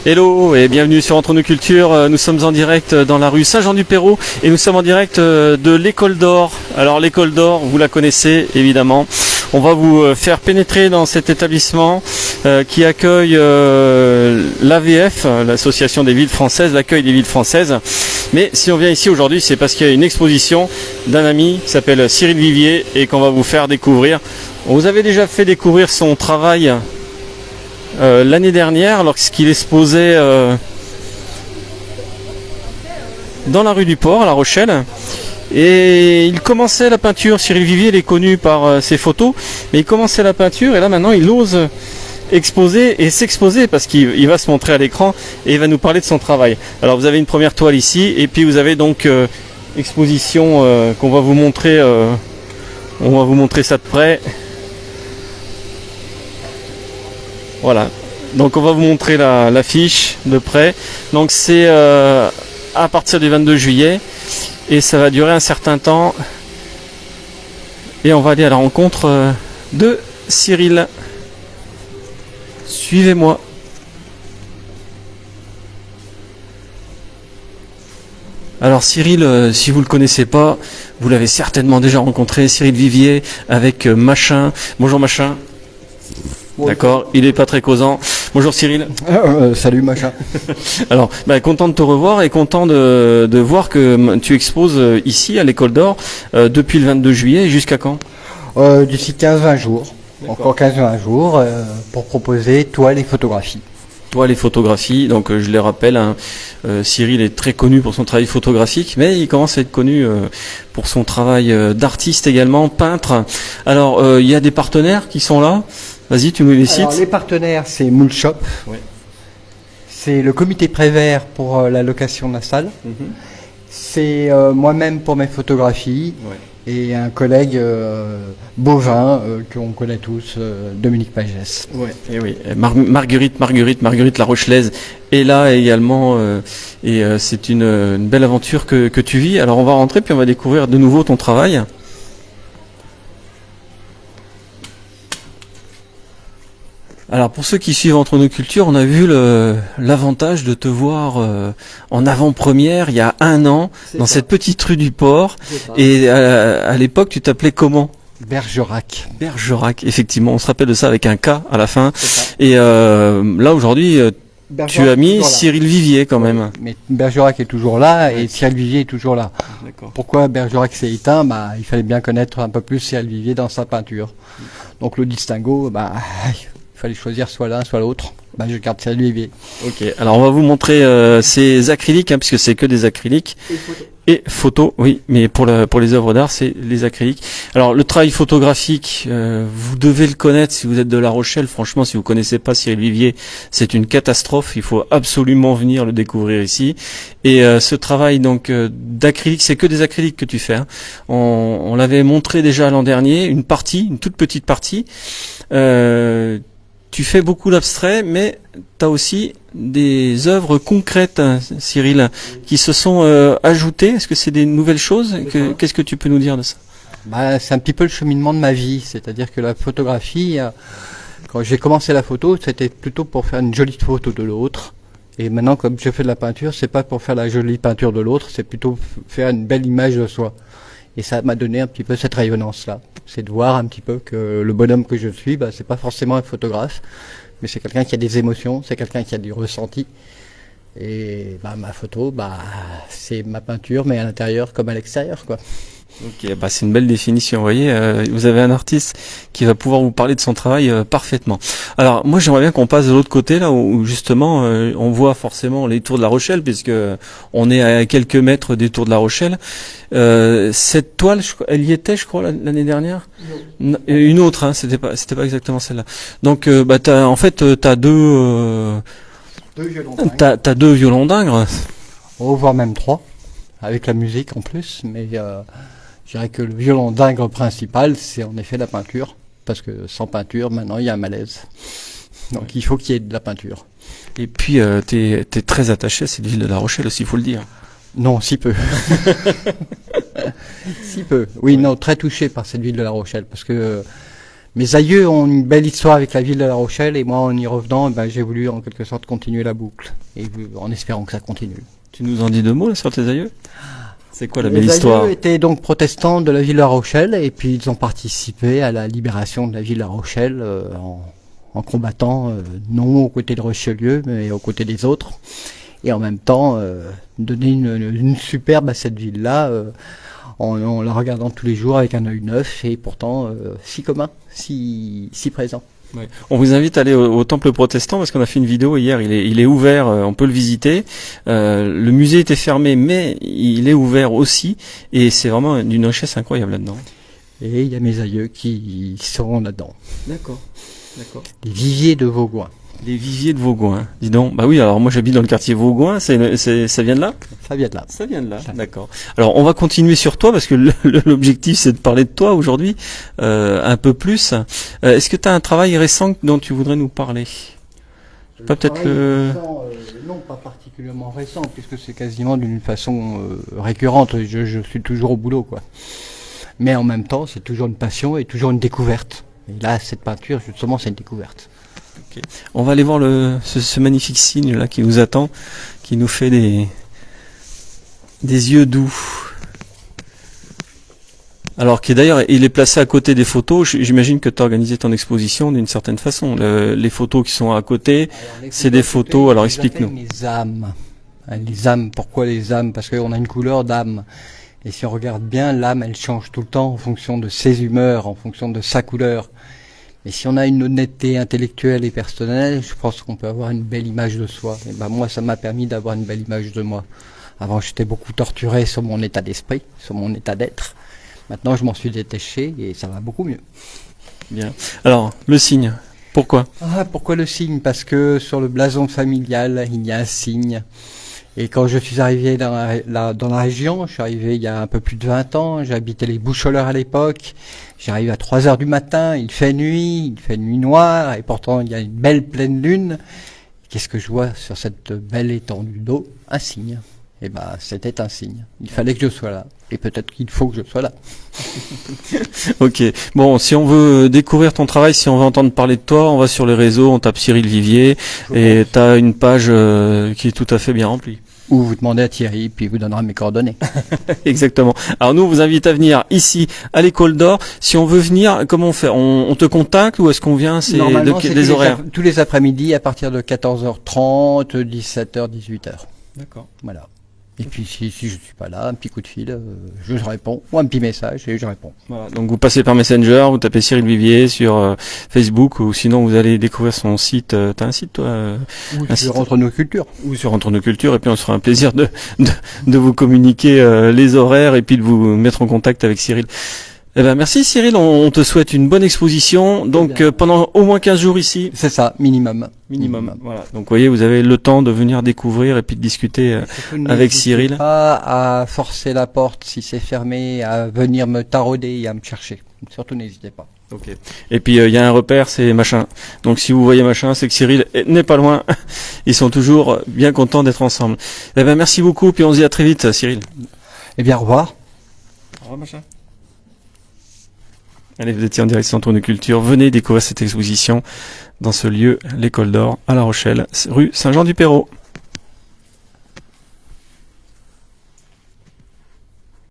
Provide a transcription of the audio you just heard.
Hello et bienvenue sur Entre nous Culture. Nous sommes en direct dans la rue Saint-Jean-du-Perrot et nous sommes en direct de l'École d'Or. Alors l'École d'Or, vous la connaissez évidemment. On va vous faire pénétrer dans cet établissement qui accueille l'AVF, l'Association des villes françaises, l'accueil des villes françaises. Mais si on vient ici aujourd'hui, c'est parce qu'il y a une exposition d'un ami qui s'appelle Cyril Vivier et qu'on va vous faire découvrir. On vous avait déjà fait découvrir son travail l'année dernière lorsqu'il exposait dans la rue du Port à La Rochelle. Et il commençait la peinture. Cyril Vivier, il est connu par ses photos, mais il commençait la peinture et là maintenant il ose exposer et s'exposer parce qu'il va se montrer à l'écran et il va nous parler de son travail. Alors vous avez une première toile ici et puis vous avez donc exposition qu'on va vous montrer. On va vous montrer ça de près. Voilà. Donc on va vous montrer l'affiche de près. Donc c'est à partir du 22 juillet. Et ça va durer un certain temps. Et on va aller à la rencontre de Cyril. Suivez-moi. Alors Cyril, si vous ne le connaissez pas, vous l'avez certainement déjà rencontré. Cyril Vivier avec Machin. Bonjour Machin. Bonjour. D'accord, il est pas très causant. Bonjour Cyril. Salut Machin. Alors, content de te revoir et content de voir que tu exposes ici à l'École d'Or depuis le 22 juillet. Jusqu'à quand? D'ici 15-20 jours. Encore 15-20 jours pour proposer toiles et photographies. Toiles et photographies, donc je les rappelle, Cyril est très connu pour son travail photographique, mais il commence à être connu pour son travail d'artiste également, peintre. Alors, il y a des partenaires qui sont là. Vas-y, tu nous les cites. Alors, les partenaires, c'est Moule Shop. Ouais. C'est le comité Prévert pour la location de la salle. Mm-hmm. C'est moi-même pour mes photographies. Ouais. Et un collègue bovin qu'on connaît tous, Dominique Pagès. Ouais. Et oui, Marguerite La Rochelaise est là également. Et c'est une belle aventure que tu vis. Alors on va rentrer puis on va découvrir de nouveau ton travail. Alors pour ceux qui suivent Entre nos Cultures, on a vu l'avantage de te voir en avant-première il y a un an dans cette petite rue du Port. Et à l'époque, tu t'appelais comment? Bergerac. Bergerac, effectivement, on se rappelle de ça avec un K à la fin. Et là aujourd'hui, tu as mis Cyril Vivier quand même. Mais Bergerac est toujours là et Cyril Vivier est toujours là. D'accord. Pourquoi Bergerac s'est éteint? Il fallait bien connaître un peu plus Cyril Vivier dans sa peinture. Donc le distinguo, il fallait choisir soit l'un, soit l'autre. Je garde Cyril Vivier. Ok, alors on va vous montrer ces acryliques, puisque c'est que des acryliques. Et photos, oui, mais pour les œuvres d'art, c'est les acryliques. Alors le travail photographique, vous devez le connaître si vous êtes de La Rochelle. Franchement, si vous connaissez pas Cyril Vivier, c'est une catastrophe. Il faut absolument venir le découvrir ici. Et ce travail donc d'acrylique, c'est que des acryliques que tu fais. Hein. On l'avait montré déjà l'an dernier, une toute petite partie. Tu fais beaucoup d'abstraits, mais tu as aussi des œuvres concrètes, Cyril, qui se sont ajoutées. Est-ce que c'est des nouvelles choses? Qu'est-ce que tu peux nous dire de ça? C'est un petit peu le cheminement de ma vie. C'est-à-dire que la photographie, quand j'ai commencé la photo, c'était plutôt pour faire une jolie photo de l'autre. Et maintenant, comme je fais de la peinture, c'est pas pour faire la jolie peinture de l'autre, c'est plutôt faire une belle image de soi. Et ça m'a donné un petit peu cette rayonnance-là. C'est de voir un petit peu que le bonhomme que je suis, c'est pas forcément un photographe, mais c'est quelqu'un qui a des émotions, c'est quelqu'un qui a du ressenti. Et ma photo, c'est ma peinture, mais à l'intérieur comme à l'extérieur, quoi. Ok, c'est une belle définition. Vous voyez, vous avez un artiste qui va pouvoir vous parler de son travail parfaitement. Alors moi, j'aimerais bien qu'on passe de l'autre côté là, où justement, on voit forcément les tours de La Rochelle, puisque on est à quelques mètres des tours de La Rochelle. Cette toile, elle y était, je crois, l'année dernière. Non. Une autre, c'était pas exactement celle-là. Donc, t'as deux violons d'Ingres. T'as deux violons d'Ingres. Voire même trois, avec la musique en plus, mais je dirais que le violon d'Ingres principal, c'est en effet la peinture, parce que sans peinture, maintenant, il y a un malaise. Donc il faut qu'il y ait de la peinture. Et puis, t'es très attaché à cette ville de La Rochelle aussi, il faut le dire. Non, si peu. Si peu. Oui, non, très touché par cette ville de La Rochelle, parce que Mes aïeux ont une belle histoire avec la ville de La Rochelle et moi, en y revenant, j'ai voulu en quelque sorte continuer la boucle et en espérant que ça continue. Tu nous en dis 2 mots là, sur tes aïeux? C'est quoi la belle Les histoire? aïeux étaient donc protestants de la ville de La Rochelle et puis ils ont participé à la libération de la ville de La Rochelle en combattant non aux côtés de Richelieu mais aux côtés des autres et en même temps donner une superbe à cette ville-là en la regardant tous les jours avec un œil neuf et pourtant si commun, si présent. Ouais. On vous invite à aller au temple protestant parce qu'on a fait une vidéo hier, il est ouvert, on peut le visiter. Le musée était fermé mais il est ouvert aussi et c'est vraiment d'une richesse incroyable là-dedans. Et il y a mes aïeux qui seront là-dedans. D'accord, d'accord. Les viviers de Vaugoin. Les viviers de Vaugoin, dis donc. Bah oui, alors moi j'habite dans le quartier Vaugoin, ça vient de là? Ça vient de là. Ça vient de là, d'accord. Alors on va continuer sur toi parce que l'objectif c'est de parler de toi aujourd'hui un peu plus. Est-ce que tu as un travail récent dont tu voudrais nous parler? Pas peut-être que... non, pas particulièrement récent, puisque c'est quasiment d'une façon récurrente. Je suis toujours au boulot, quoi. Mais en même temps, c'est toujours une passion et toujours une découverte. Et là, cette peinture, justement, c'est une découverte. Okay. On va aller voir ce magnifique cygne là qui nous attend, qui nous fait des yeux doux. Alors qui d'ailleurs il est placé à côté des photos. J'imagine que tu as organisé ton exposition d'une certaine façon. Les photos qui sont à côté, c'est des photos. Alors explique-nous. Les âmes. Les âmes. Pourquoi les âmes? Parce qu'on a une couleur d'âme. Et si on regarde bien, l'âme, elle change tout le temps en fonction de ses humeurs, en fonction de sa couleur. Et si on a une honnêteté intellectuelle et personnelle, je pense qu'on peut avoir une belle image de soi. Et moi, ça m'a permis d'avoir une belle image de moi. Avant, j'étais beaucoup torturé sur mon état d'esprit, sur mon état d'être. Maintenant, je m'en suis détaché et ça va beaucoup mieux. Bien. Alors, le cygne, pourquoi? Pourquoi le cygne? Parce que sur le blason familial, il y a un cygne. Et quand je suis arrivé dans la région, je suis arrivé il y a un peu plus de 20 ans, j'habitais les Boucholeurs à l'époque, j'arrive à 3 heures du matin, il fait nuit noire, et pourtant il y a une belle pleine lune. Qu'est-ce que je vois sur cette belle étendue d'eau? Un cygne. Et c'était un signe. Il fallait que je sois là. Et peut-être qu'il faut que je sois là. Ok. Bon, si on veut découvrir ton travail, si on veut entendre parler de toi, on va sur les réseaux, on tape Cyril Vivier, et tu as une page qui est tout à fait bien remplie. Ou vous demandez à Thierry, puis il vous donnera mes coordonnées. Exactement. Alors nous, on vous invite à venir ici, à l'École d'Or. Si on veut venir, comment on fait? On te contacte ou est-ce qu'on vient? C'est des horaires? Tous les après-midi à partir de 14h30, 17h, 18h. D'accord. Voilà. Et puis si je suis pas là, un petit coup de fil, je réponds, ou un petit message et je réponds. Voilà, donc vous passez par Messenger, vous tapez Cyril Vivier sur Facebook ou sinon vous allez découvrir son site. T'as un site toi? Ou sur Entre nos cultures. Ou sur Entre nos cultures et puis on se fera un plaisir de vous communiquer les horaires et puis de vous mettre en contact avec Cyril. Eh ben merci Cyril, on te souhaite une bonne exposition, donc pendant au moins 15 jours ici. C'est ça, minimum. Voilà. Donc vous voyez, vous avez le temps de venir découvrir et puis de discuter avec Cyril. Pas à forcer la porte si c'est fermé, à venir me tarauder et à me chercher. Surtout n'hésitez pas. Ok. Et puis il y a un repère, c'est Machin. Donc si vous voyez Machin, c'est que Cyril n'est pas loin. Ils sont toujours bien contents d'être ensemble. Eh ben merci beaucoup, puis on se dit à très vite Cyril. Eh bien au revoir. Au revoir Machin. Allez, vous étiez en direction Entre nos cultures. Venez découvrir cette exposition dans ce lieu, l'École d'Or, à La Rochelle, rue Saint-Jean-du-Perrot.